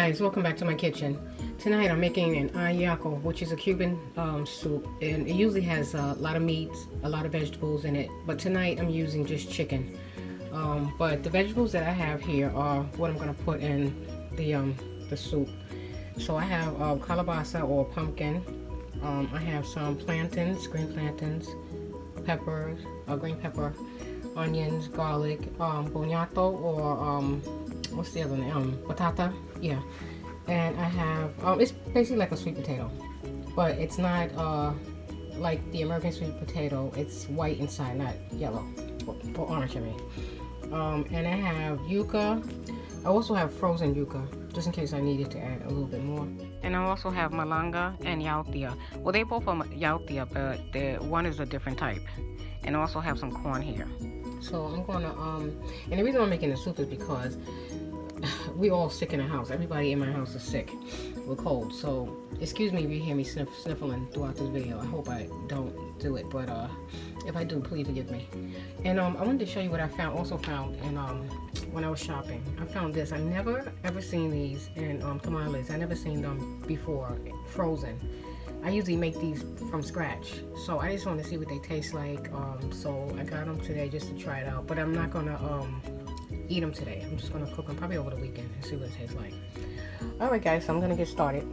guys, welcome back to my kitchen. Tonight I'm making an Ajiaco, which is a Cuban soup, and it usually has a lot of meats, a lot of vegetables in it, but tonight I'm using just chicken. But the vegetables that I have here are what I'm going to put in the soup. So I have calabaza or pumpkin. I have some plantains, green plantains, peppers, green pepper, onions, garlic, boniato or what's the other name? Batata, yeah. And I have it's basically like a sweet potato, but it's not like the American sweet potato. It's white inside, not yellow or orange, I mean. And I have yuca. I also have frozen yuca, just in case I needed to add a little bit more. And I also have malanga and yautia. Well, they both are yautia, but the one is a different type. And I also have some corn here. So I'm gonna and the reason I'm making the soup is because we all sick in the house. Everybody in my house is sick with cold. So excuse me if you hear me sniffling throughout this video. I hope I don't do it, but if I do, please forgive me. And I wanted to show you what I also found in when I was shopping. I found this. I never ever seen these in tamales. I never seen them before frozen. I usually make these from scratch, so I just want to see what they taste like. So I got them today just to try it out, but I'm not gonna eat them today. I'm just gonna cook them probably over the weekend and see what it tastes like. All right, guys, so I'm gonna get started.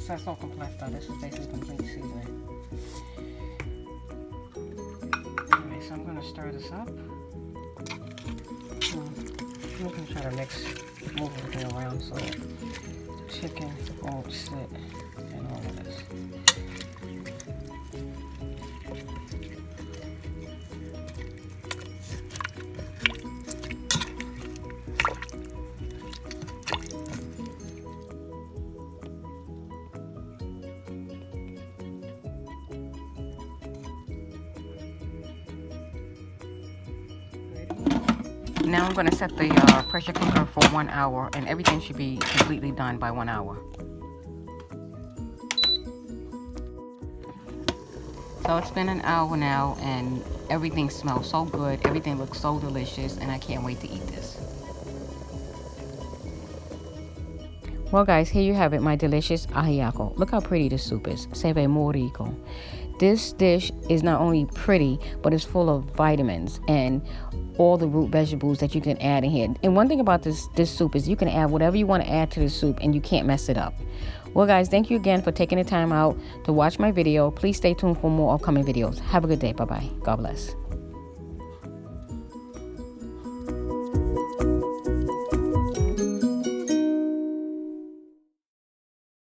Salsa completa. This is basically complete seasoning. Alright, so I'm going to stir this up. I'm going to try to move everything around so the chicken won't sit in all of this. Now I'm going to set the pressure cooker for 1 hour, and everything should be completely done by 1 hour. So it's been an hour now, and everything smells so good. Everything looks so delicious, and I can't wait to eat this. Well, guys, here you have it, my delicious ajiaco. Look how pretty this soup is. Se ve muy rico. This dish is not only pretty, but it's full of vitamins and all the root vegetables that you can add in here. And one thing about this soup is you can add whatever you want to add to the soup and you can't mess it up. Well, guys, thank you again for taking the time out to watch my video. Please stay tuned for more upcoming videos. Have a good day. Bye-bye. God bless.